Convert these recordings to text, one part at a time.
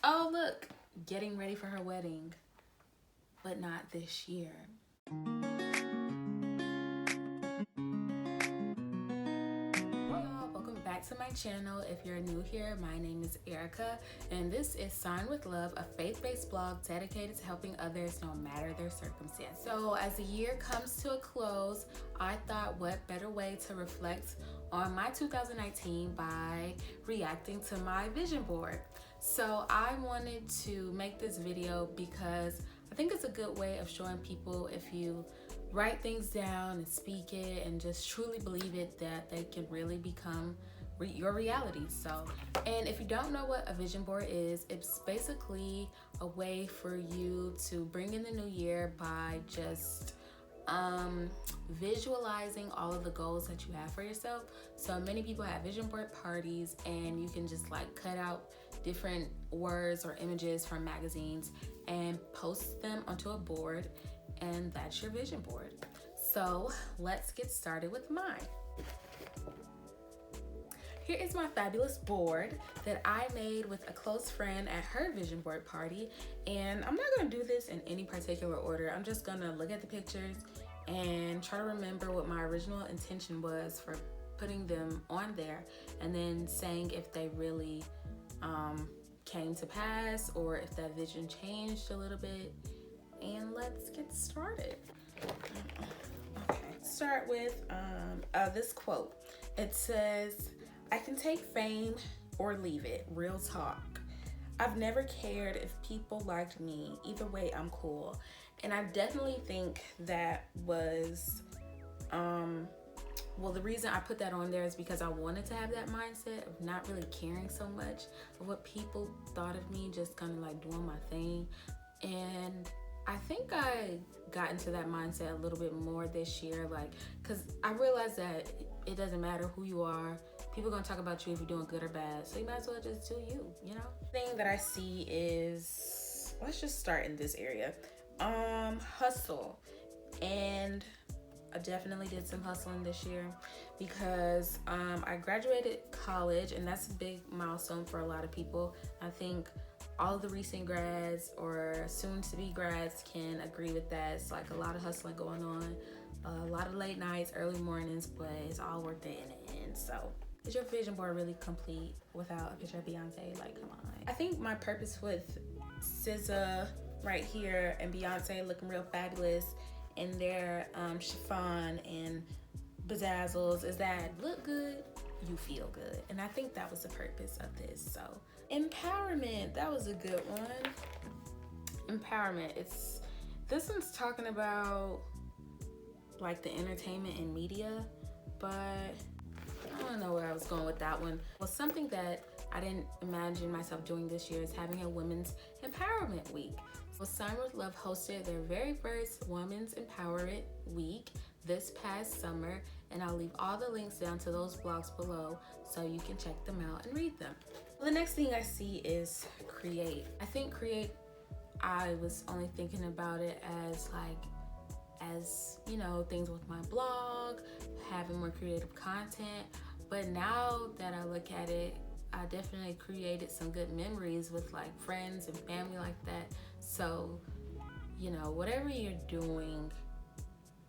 Oh, look, getting ready for her wedding, but not this year. Welcome back to my channel. If you're new here, my name is Erica, and this is Sign with Love, a faith-based blog dedicated to helping others no matter their circumstance. So as the year comes to a close, I thought what better way to reflect on my 2019 by reacting to my vision board. So I wanted to make this video because I think it's a good way of showing people, if you write things down and speak it and just truly believe it, that they can really become your reality. So, and if you don't know what a vision board is, it's basically a way for you to bring in the new year by just visualizing all of the goals that you have for yourself. So many people have vision board parties, and you can just like cut out different words or images from magazines and post them onto a board, and that's your vision board. So let's get started with mine. Here is my fabulous board that I made with a close friend at her vision board party. And I'm not gonna do this in any particular order. I'm just gonna look at the pictures and try to remember what my original intention was for putting them on there, and then saying if they really came to pass or if that vision changed a little bit. And let's get started. Okay, start with this quote. It says, "I can take fame or leave it, real talk. I've never cared if people liked me. Either way, I'm cool." And I definitely think that was, well, the reason I put that on there is because I wanted to have that mindset of not really caring so much of what people thought of me, just kind of like doing my thing. And I think I got into that mindset a little bit more this year, like, because I realized that it doesn't matter who you are. People are going to talk about you if you're doing good or bad. So you might as well just do you, you know? The thing that I see is, let's just start in this area. Hustle. And I definitely did some hustling this year because I graduated college, and that's a big milestone for a lot of people. I think all of the recent grads or soon-to-be grads can agree with that. It's like a lot of hustling going on, a lot of late nights, early mornings, but it's all worth it in the end. So, is your vision board really complete without a picture of Beyonce? Like, come on. I think my purpose with SZA right here and Beyonce looking real fabulous in their chiffon and bedazzles is that look good, you feel good. And I think that was the purpose of this. So empowerment, that was a good one. Empowerment, this one's talking about like the entertainment and media, but I don't know where I was going with that one. Well, something that I didn't imagine myself doing this year is having a Women's Empowerment Week. Well, Sign with Love hosted their very first Women's Empowerment Week this past summer, and I'll leave all the links down to those blogs below so you can check them out and read them. Well, the next thing I see is create. I think create, I was only thinking about it as you know, things with my blog, having more creative content. But now that I look at it, I definitely created some good memories with like friends and family like that. So, you know, whatever you're doing,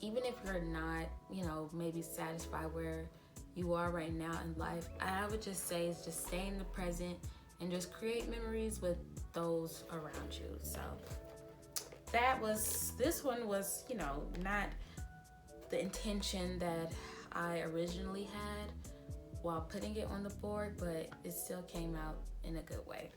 even if you're not, you know, maybe satisfied where you are right now in life, I would just say is just stay in the present and just create memories with those around you. So this one was, you know, not the intention that I originally had while putting it on the board, but it still came out in a good way.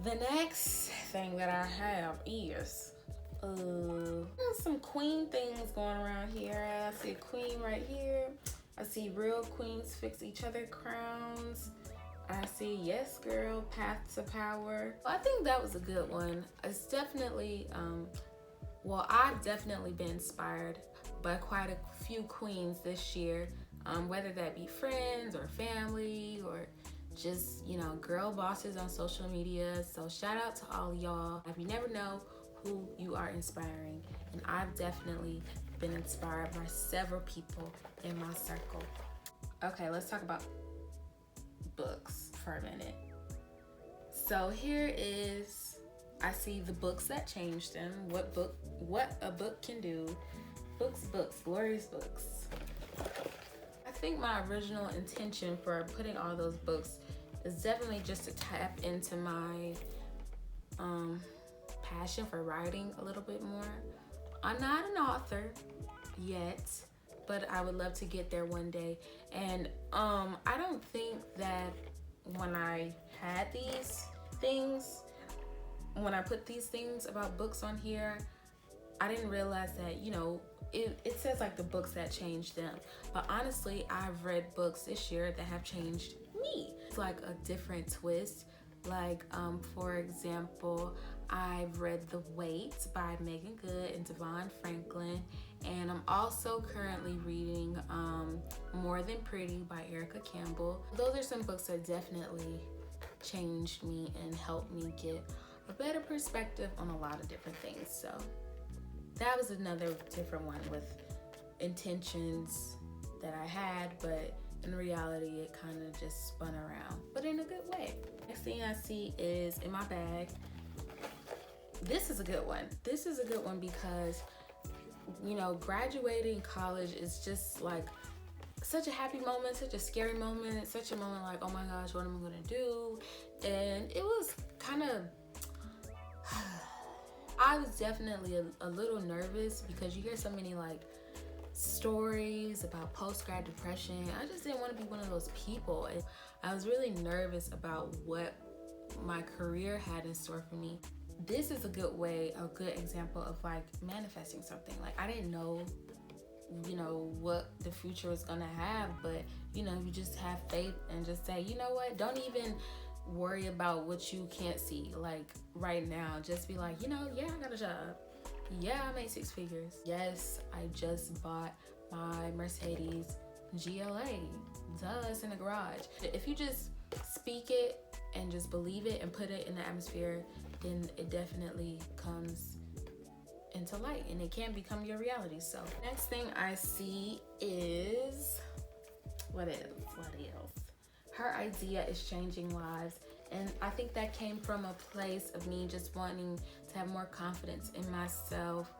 The next thing that I have is some queen things going around here. I see a queen right here. I see real queens fix each other crowns. I see yes girl, path to power. Well, I think that was a good one. It's definitely I've definitely been inspired by quite a few queens this year, whether that be friends or family or just, you know, girl bosses on social media. So shout out to all y'all. You never know who you are inspiring, and I've definitely been inspired by several people in my circle. Okay, let's talk about books for a minute. So here is, I see the books that changed them. What a book can do. Books, glorious books. I think my original intention for putting all those books is definitely just to tap into my passion for writing a little bit more. I'm not an author yet, but I would love to get there one day. And I don't think that when I had these things, when I put these things about books on here, I didn't realize that, you know, it says like the books that changed them. But honestly, I've read books this year that have changed me. It's like a different twist. Like, for example, I've read The Wait by Megan Good and Devon Franklin. And I'm also currently reading More Than Pretty by Erica Campbell. Those are some books that definitely changed me and helped me get a better perspective on a lot of different things. So that was another different one with intentions that I had, but in reality, it kind of just spun around, but in a good way. Next thing I see is in my bag. This is a good one. This is a good one because, you know, graduating college is just like such a happy moment, such a scary moment, such a moment like, oh my gosh, what am I gonna do? And it was kind of, I was definitely a little nervous because you hear so many like stories about post-grad depression. I just didn't want to be one of those people. And I was really nervous about what my career had in store for me. This is a good way, a good example of like manifesting something. Like I didn't know, you know, what the future was gonna have, but you know, you just have faith and just say, you know what, don't even worry about what you can't see. Like right now, just be like, you know, yeah, I got a job. Yeah, I made 6 figures. Yes, I just bought my Mercedes GLA. Duh, it's in the garage. If you just speak it and just believe it and put it in the atmosphere, then it definitely comes into light and it can become your reality. So next thing I see is, what else? Her idea is changing lives. And I think that came from a place of me just wanting to have more confidence in myself,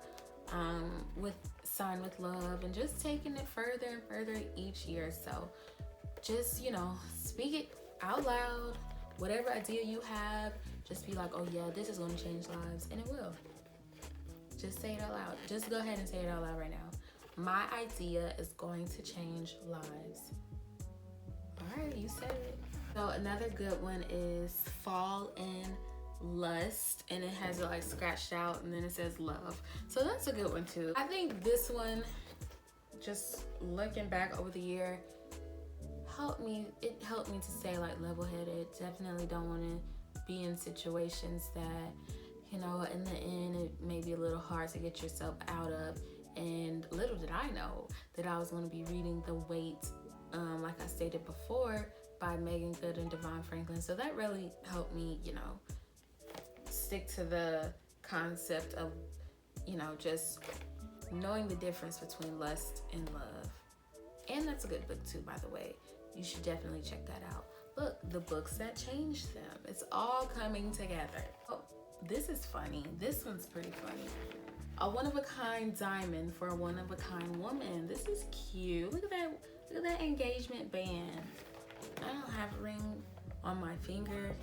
with Sign with Love, and just taking it further and further each year. So just, you know, speak it out loud. Whatever idea you have, just be like, oh yeah, this is going to change lives, and it will. Just say it out loud. Just go ahead and say it out loud right now. My idea is going to change lives. All right, you said it. So another good one is Fall in Lust, and it has it like scratched out and then it says love. So that's a good one too. I think this one, just looking back over the year, it helped me to stay like level-headed. Definitely don't want to be in situations that, you know, in the end it may be a little hard to get yourself out of. And little did I know that I was going to be reading The Wait, like I stated before, by Megan Good and Devon Franklin. So that really helped me, you know, stick to the concept of, you know, just knowing the difference between lust and love. And that's a good book too, by the way. You should definitely check that out. Look, the books that changed them. It's all coming together. Oh, this is funny. This one's pretty funny. A one-of-a-kind diamond for a one-of-a-kind woman. This is cute. Look at that. Look at that engagement band. I don't have a ring on my finger.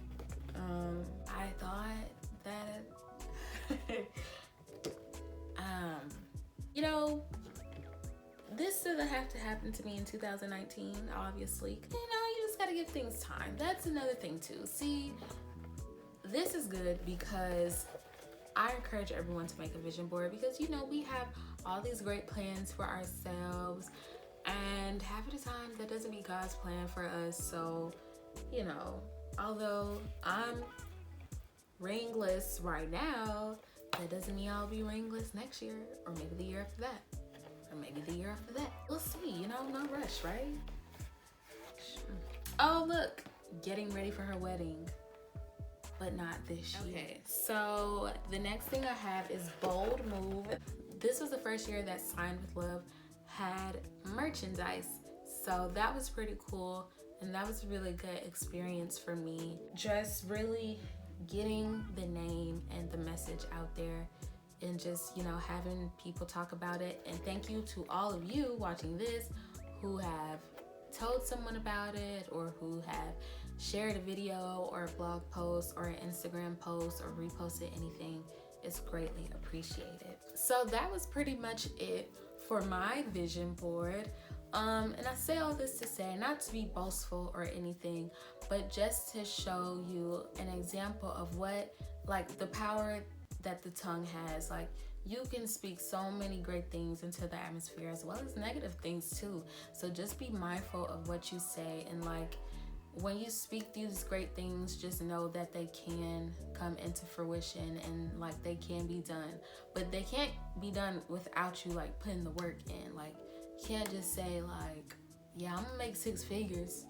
I thought that, you know, this doesn't have to happen to me in 2019, obviously. You know, you just gotta give things time. That's another thing too. See, this is good because I encourage everyone to make a vision board because, you know, we have all these great plans for ourselves, and half of the time that doesn't be God's plan for us. So, you know, although I'm ringless right now, that doesn't mean I'll be ringless next year, or maybe the year after that, or maybe the year after that. We'll see, you know, no rush, right? Oh, look, getting ready for her wedding, but not this year. Okay, so the next thing I have is Bold Move. This was the first year that Sign with Love had merchandise, so that was pretty cool, and that was a really good experience for me. Just really getting the name and the message out there, and just, having people talk about it. And thank you to all of you watching this who have told someone about it, or who have shared a video or a blog post or an Instagram post or reposted anything. It's greatly appreciated. So that was pretty much it for my vision board. And I say all this to say, not to be boastful or anything, but just to show you an example of what, like, the power that the tongue has. Like, you can speak so many great things into the atmosphere, as well as negative things too. So just be mindful of what you say, and like, when you speak these great things, just know that they can come into fruition, and like, they can be done. But they can't be done without you like putting the work in. Like, you can't just say like, yeah, I'm gonna make 6 figures,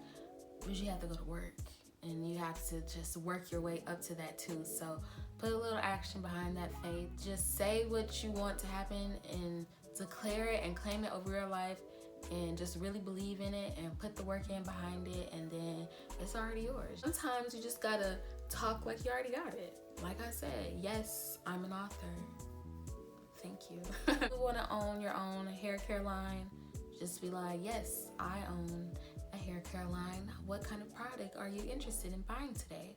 but you have to go to work, and you have to just work your way up to that too. So put a little action behind that faith. Just say what you want to happen and declare it and claim it over your life, and just really believe in it and put the work in behind it, and then it's already yours. Sometimes you just gotta talk like you already got it. Like I said, yes, I'm an author. Thank you. If you wanna own your own hair care line, just be like, yes, I own a hair care line. What kind of product are you interested in buying today?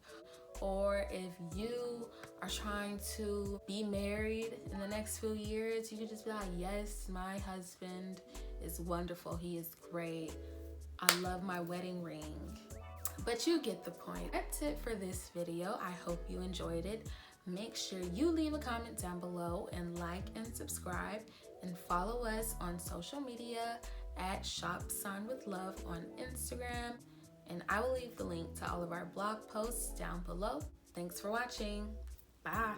Or if you are trying to be married in the next few years, you could just be like, yes, my husband is wonderful. He is great. I love my wedding ring. But you get the point. That's it for this video. I hope you enjoyed it. Make sure you leave a comment down below, and like and subscribe, and follow us on social media at Shop Sign with Love on Instagram. And I will leave the link to all of our blog posts down below. Thanks for watching. Bye.